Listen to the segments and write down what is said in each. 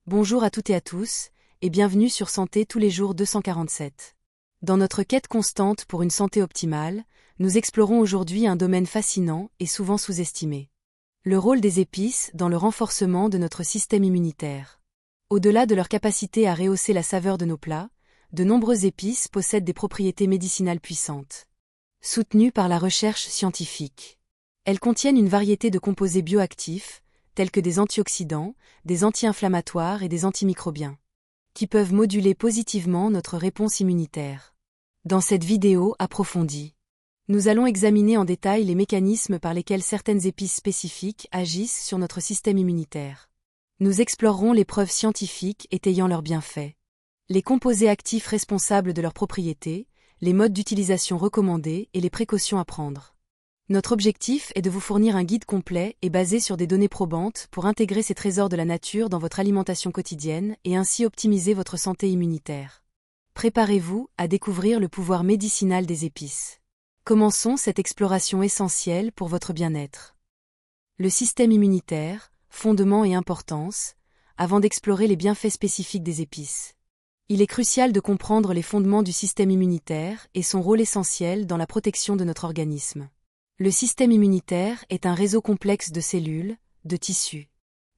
Bonjour à toutes et à tous, et bienvenue sur Santé tous les jours 247. Dans notre quête constante pour une santé optimale, nous explorons aujourd'hui un domaine fascinant et souvent sous-estimé. Le rôle des épices dans le renforcement de notre système immunitaire. Au-delà de leur capacité à rehausser la saveur de nos plats, de nombreuses épices possèdent des propriétés médicinales puissantes. Soutenues par la recherche scientifique. Elles contiennent une variété de composés bioactifs, tels que des antioxydants, des anti-inflammatoires et des antimicrobiens, qui peuvent moduler positivement notre réponse immunitaire. Dans cette vidéo approfondie, nous allons examiner en détail les mécanismes par lesquels certaines épices spécifiques agissent sur notre système immunitaire. Nous explorerons les preuves scientifiques étayant leurs bienfaits, les composés actifs responsables de leurs propriétés, les modes d'utilisation recommandés et les précautions à prendre. Notre objectif est de vous fournir un guide complet et basé sur des données probantes pour intégrer ces trésors de la nature dans votre alimentation quotidienne et ainsi optimiser votre santé immunitaire. Préparez-vous à découvrir le pouvoir médicinal des épices. Commençons cette exploration essentielle pour votre bien-être. Le système immunitaire, fondement et importance, avant d'explorer les bienfaits spécifiques des épices. Il est crucial de comprendre les fondements du système immunitaire et son rôle essentiel dans la protection de notre organisme. Le système immunitaire est un réseau complexe de cellules, de tissus,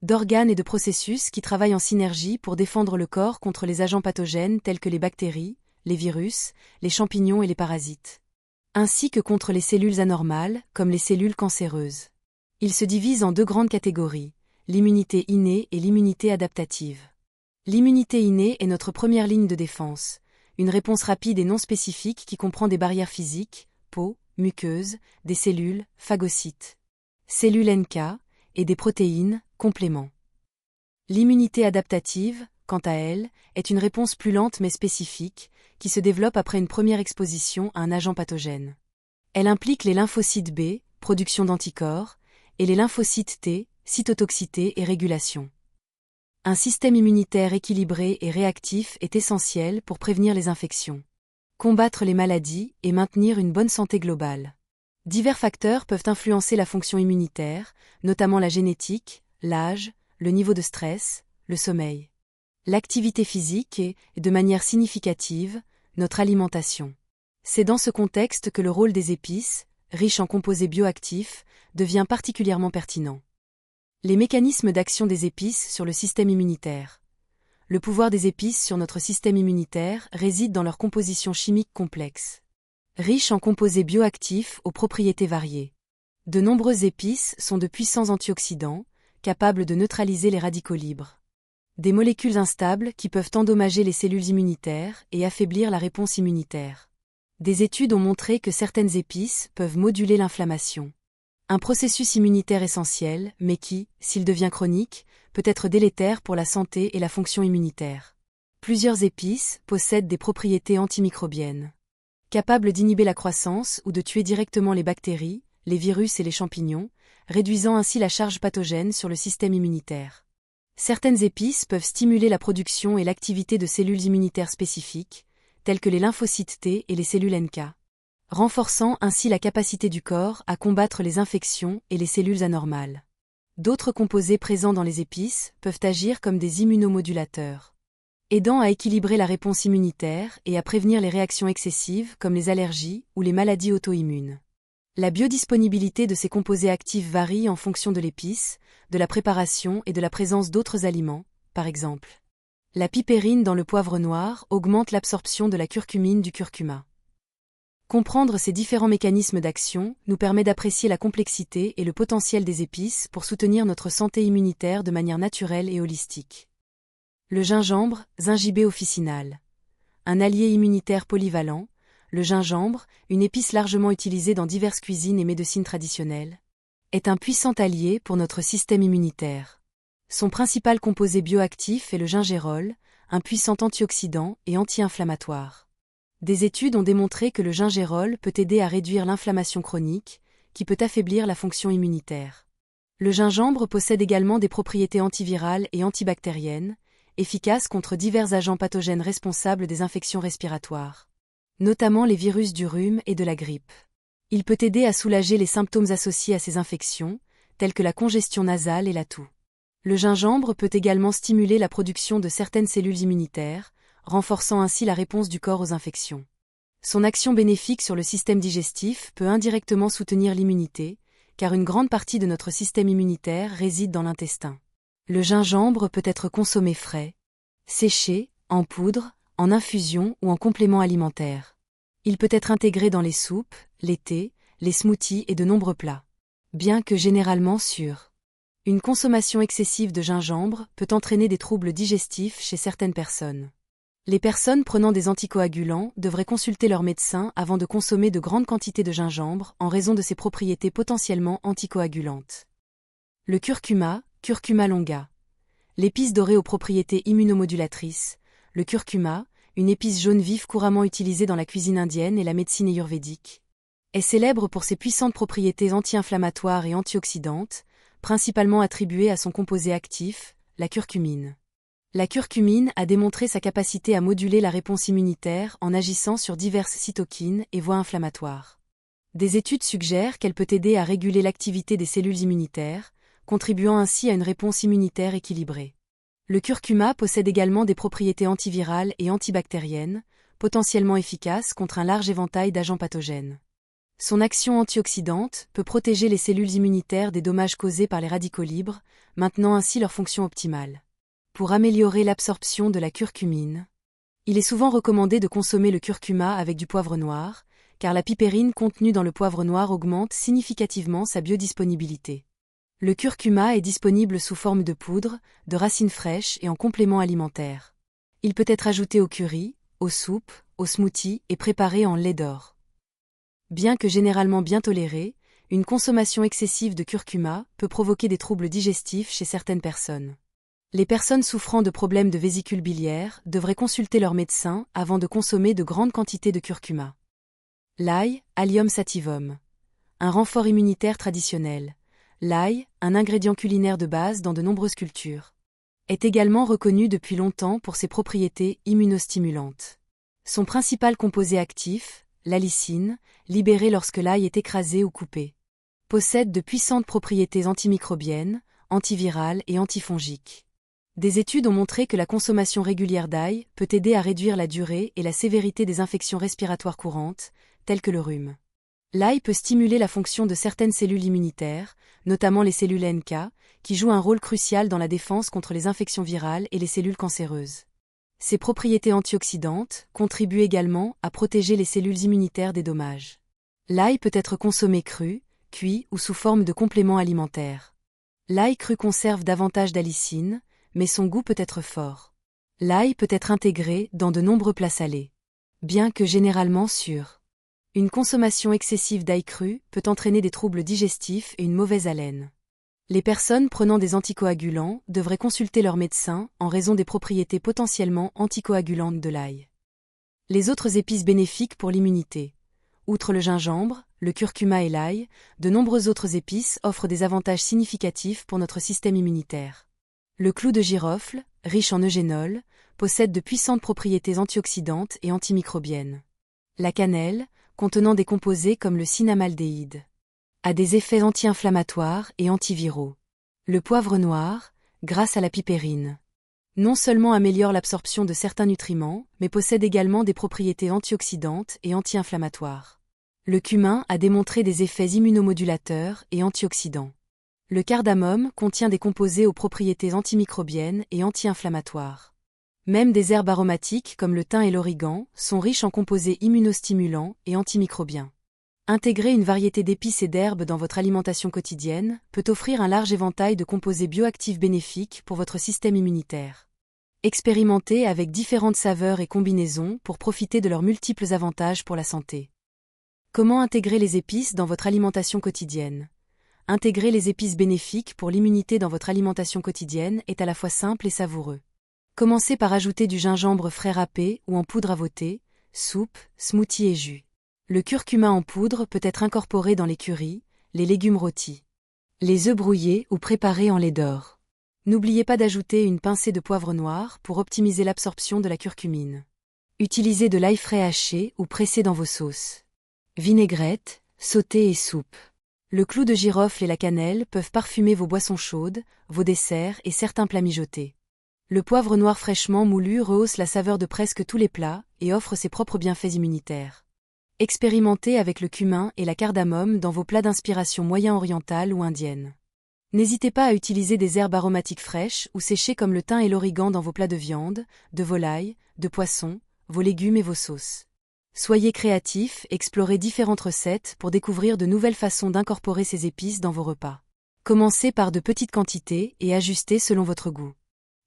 d'organes et de processus qui travaillent en synergie pour défendre le corps contre les agents pathogènes tels que les bactéries, les virus, les champignons et les parasites, ainsi que contre les cellules anormales, comme les cellules cancéreuses. Il se divise en deux grandes catégories, l'immunité innée et l'immunité adaptative. L'immunité innée est notre première ligne de défense, une réponse rapide et non spécifique qui comprend des barrières physiques, peau, muqueuses, des cellules, phagocytes, cellules NK, et des protéines, compléments. L'immunité adaptative, quant à elle, est une réponse plus lente mais spécifique, qui se développe après une première exposition à un agent pathogène. Elle implique les lymphocytes B, production d'anticorps, et les lymphocytes T, cytotoxicité et régulation. Un système immunitaire équilibré et réactif est essentiel pour prévenir les infections, combattre les maladies et maintenir une bonne santé globale. Divers facteurs peuvent influencer la fonction immunitaire, notamment la génétique, l'âge, le niveau de stress, le sommeil, l'activité physique et, de manière significative, notre alimentation. C'est dans ce contexte que le rôle des épices, riches en composés bioactifs, devient particulièrement pertinent. Les mécanismes d'action des épices sur le système immunitaire. Le pouvoir des épices sur notre système immunitaire réside dans leur composition chimique complexe. Riches en composés bioactifs aux propriétés variées. De nombreuses épices sont de puissants antioxydants, capables de neutraliser les radicaux libres. Des molécules instables qui peuvent endommager les cellules immunitaires et affaiblir la réponse immunitaire. Des études ont montré que certaines épices peuvent moduler l'inflammation. Un processus immunitaire essentiel, mais qui, s'il devient chronique, peut être délétère pour la santé et la fonction immunitaire. Plusieurs épices possèdent des propriétés antimicrobiennes, capables d'inhiber la croissance ou de tuer directement les bactéries, les virus et les champignons, réduisant ainsi la charge pathogène sur le système immunitaire. Certaines épices peuvent stimuler la production et l'activité de cellules immunitaires spécifiques, telles que les lymphocytes T et les cellules NK, renforçant ainsi la capacité du corps à combattre les infections et les cellules anormales. D'autres composés présents dans les épices peuvent agir comme des immunomodulateurs, aidant à équilibrer la réponse immunitaire et à prévenir les réactions excessives comme les allergies ou les maladies auto-immunes. La biodisponibilité de ces composés actifs varie en fonction de l'épice, de la préparation et de la présence d'autres aliments, par exemple. La pipérine dans le poivre noir augmente l'absorption de la curcumine du curcuma. Comprendre ces différents mécanismes d'action nous permet d'apprécier la complexité et le potentiel des épices pour soutenir notre santé immunitaire de manière naturelle et holistique. Le gingembre, Zingibé officinale. Un allié immunitaire polyvalent, le gingembre, une épice largement utilisée dans diverses cuisines et médecines traditionnelles, est un puissant allié pour notre système immunitaire. Son principal composé bioactif est le gingérol, un puissant antioxydant et anti-inflammatoire. Des études ont démontré que le gingérol peut aider à réduire l'inflammation chronique, qui peut affaiblir la fonction immunitaire. Le gingembre possède également des propriétés antivirales et antibactériennes, efficaces contre divers agents pathogènes responsables des infections respiratoires, notamment les virus du rhume et de la grippe. Il peut aider à soulager les symptômes associés à ces infections, tels que la congestion nasale et la toux. Le gingembre peut également stimuler la production de certaines cellules immunitaires, renforçant ainsi la réponse du corps aux infections. Son action bénéfique sur le système digestif peut indirectement soutenir l'immunité, car une grande partie de notre système immunitaire réside dans l'intestin. Le gingembre peut être consommé frais, séché, en poudre, en infusion ou en complément alimentaire. Il peut être intégré dans les soupes, les thés, les smoothies et de nombreux plats. Bien que généralement sûr. Une consommation excessive de gingembre peut entraîner des troubles digestifs chez certaines personnes. Les personnes prenant des anticoagulants devraient consulter leur médecin avant de consommer de grandes quantités de gingembre en raison de ses propriétés potentiellement anticoagulantes. Le curcuma, Curcuma longa. L'épice dorée aux propriétés immunomodulatrices, le curcuma, une épice jaune vif couramment utilisée dans la cuisine indienne et la médecine ayurvédique, est célèbre pour ses puissantes propriétés anti-inflammatoires et antioxydantes, principalement attribuées à son composé actif, la curcumine. La curcumine a démontré sa capacité à moduler la réponse immunitaire en agissant sur diverses cytokines et voies inflammatoires. Des études suggèrent qu'elle peut aider à réguler l'activité des cellules immunitaires, contribuant ainsi à une réponse immunitaire équilibrée. Le curcuma possède également des propriétés antivirales et antibactériennes, potentiellement efficaces contre un large éventail d'agents pathogènes. Son action antioxydante peut protéger les cellules immunitaires des dommages causés par les radicaux libres, maintenant ainsi leur fonction optimale. Pour améliorer l'absorption de la curcumine, il est souvent recommandé de consommer le curcuma avec du poivre noir, car la pipérine contenue dans le poivre noir augmente significativement sa biodisponibilité. Le curcuma est disponible sous forme de poudre, de racines fraîches et en complément alimentaire. Il peut être ajouté au curry, aux soupes, aux smoothies et préparé en lait d'or. Bien que généralement bien toléré, une consommation excessive de curcuma peut provoquer des troubles digestifs chez certaines personnes. Les personnes souffrant de problèmes de vésicule biliaire devraient consulter leur médecin avant de consommer de grandes quantités de curcuma. L'ail, Allium sativum. Un renfort immunitaire traditionnel. L'ail, un ingrédient culinaire de base dans de nombreuses cultures, est également reconnu depuis longtemps pour ses propriétés immunostimulantes. Son principal composé actif, l'allicine, libérée lorsque l'ail est écrasé ou coupé, possède de puissantes propriétés antimicrobiennes, antivirales et antifongiques. Des études ont montré que la consommation régulière d'ail peut aider à réduire la durée et la sévérité des infections respiratoires courantes, telles que le rhume. L'ail peut stimuler la fonction de certaines cellules immunitaires, notamment les cellules NK, qui jouent un rôle crucial dans la défense contre les infections virales et les cellules cancéreuses. Ses propriétés antioxydantes contribuent également à protéger les cellules immunitaires des dommages. L'ail peut être consommé cru, cuit ou sous forme de complément alimentaire. L'ail cru conserve davantage d'allicine, mais son goût peut être fort. L'ail peut être intégré dans de nombreux plats salés. Bien que généralement sûr. Une consommation excessive d'ail cru peut entraîner des troubles digestifs et une mauvaise haleine. Les personnes prenant des anticoagulants devraient consulter leur médecin en raison des propriétés potentiellement anticoagulantes de l'ail. Les autres épices bénéfiques pour l'immunité. Outre le gingembre, le curcuma et l'ail, de nombreuses autres épices offrent des avantages significatifs pour notre système immunitaire. Le clou de girofle, riche en eugénol, possède de puissantes propriétés antioxydantes et antimicrobiennes. La cannelle, contenant des composés comme le cinnamaldéhyde, a des effets anti-inflammatoires et antiviraux. Le poivre noir, grâce à la pipérine, non seulement améliore l'absorption de certains nutriments, mais possède également des propriétés antioxydantes et anti-inflammatoires. Le cumin a démontré des effets immunomodulateurs et antioxydants. Le cardamome contient des composés aux propriétés antimicrobiennes et anti-inflammatoires. Même des herbes aromatiques comme le thym et l'origan sont riches en composés immunostimulants et antimicrobiens. Intégrer une variété d'épices et d'herbes dans votre alimentation quotidienne peut offrir un large éventail de composés bioactifs bénéfiques pour votre système immunitaire. Expérimentez avec différentes saveurs et combinaisons pour profiter de leurs multiples avantages pour la santé. Comment intégrer les épices dans votre alimentation quotidienne ? Intégrer les épices bénéfiques pour l'immunité dans votre alimentation quotidienne est à la fois simple et savoureux. Commencez par ajouter du gingembre frais râpé ou en poudre à voter, soupe, smoothie et jus. Le curcuma en poudre peut être incorporé dans les currys, les légumes rôtis, les œufs brouillés ou préparés en lait d'or. N'oubliez pas d'ajouter une pincée de poivre noir pour optimiser l'absorption de la curcumine. Utilisez de l'ail frais haché ou pressé dans vos sauces. Vinaigrette, sauté et soupe. Le clou de girofle et la cannelle peuvent parfumer vos boissons chaudes, vos desserts et certains plats mijotés. Le poivre noir fraîchement moulu rehausse la saveur de presque tous les plats et offre ses propres bienfaits immunitaires. Expérimentez avec le cumin et la cardamome dans vos plats d'inspiration moyen-orientale ou indienne. N'hésitez pas à utiliser des herbes aromatiques fraîches ou séchées comme le thym et l'origan dans vos plats de viande, de volaille, de poisson, vos légumes et vos sauces. Soyez créatifs, explorez différentes recettes pour découvrir de nouvelles façons d'incorporer ces épices dans vos repas. Commencez par de petites quantités et ajustez selon votre goût.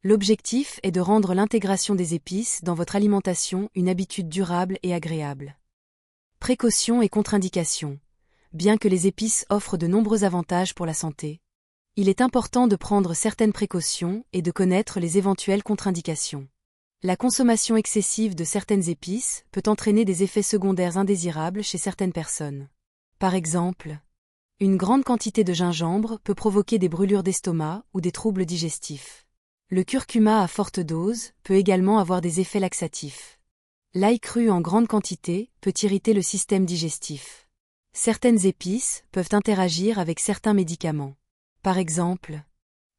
L'objectif est de rendre l'intégration des épices dans votre alimentation une habitude durable et agréable. Précautions et contre-indications. Bien que les épices offrent de nombreux avantages pour la santé, il est important de prendre certaines précautions et de connaître les éventuelles contre-indications. La consommation excessive de certaines épices peut entraîner des effets secondaires indésirables chez certaines personnes. Par exemple, une grande quantité de gingembre peut provoquer des brûlures d'estomac ou des troubles digestifs. Le curcuma à forte dose peut également avoir des effets laxatifs. L'ail cru en grande quantité peut irriter le système digestif. Certaines épices peuvent interagir avec certains médicaments. Par exemple,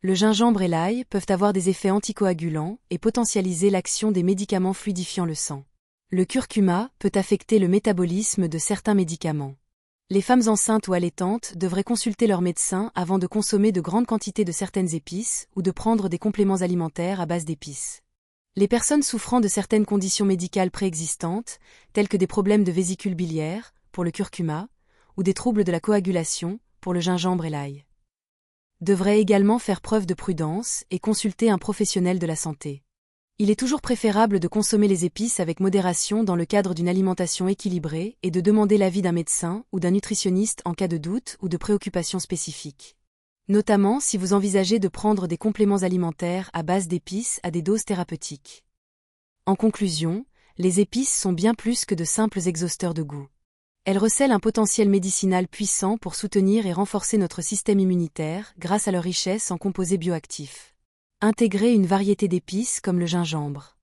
le gingembre et l'ail peuvent avoir des effets anticoagulants et potentialiser l'action des médicaments fluidifiant le sang. Le curcuma peut affecter le métabolisme de certains médicaments. Les femmes enceintes ou allaitantes devraient consulter leur médecin avant de consommer de grandes quantités de certaines épices ou de prendre des compléments alimentaires à base d'épices. Les personnes souffrant de certaines conditions médicales préexistantes, telles que des problèmes de vésicule biliaire, pour le curcuma, ou des troubles de la coagulation, pour le gingembre et l'ail, devraient également faire preuve de prudence et consulter un professionnel de la santé. Il est toujours préférable de consommer les épices avec modération dans le cadre d'une alimentation équilibrée et de demander l'avis d'un médecin ou d'un nutritionniste en cas de doute ou de préoccupation spécifique. Notamment si vous envisagez de prendre des compléments alimentaires à base d'épices à des doses thérapeutiques. En conclusion, les épices sont bien plus que de simples exhausteurs de goût. Elles recèlent un potentiel médicinal puissant pour soutenir et renforcer notre système immunitaire grâce à leur richesse en composés bioactifs. Intégrez une variété d'épices comme le gingembre,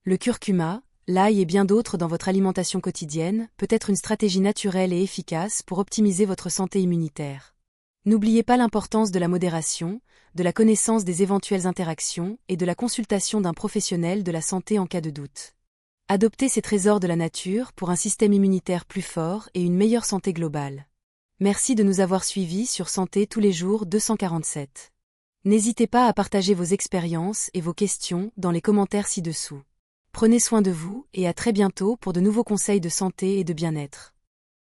le curcuma, l'ail et bien d'autres dans votre alimentation quotidienne peut être une stratégie naturelle et efficace pour optimiser votre santé immunitaire. N'oubliez pas l'importance de la modération, de la connaissance des éventuelles interactions et de la consultation d'un professionnel de la santé en cas de doute. Adoptez ces trésors de la nature pour un système immunitaire plus fort et une meilleure santé globale. Merci de nous avoir suivis sur Santé tous les jours 247. N'hésitez pas à partager vos expériences et vos questions dans les commentaires ci-dessous. Prenez soin de vous et à très bientôt pour de nouveaux conseils de santé et de bien-être.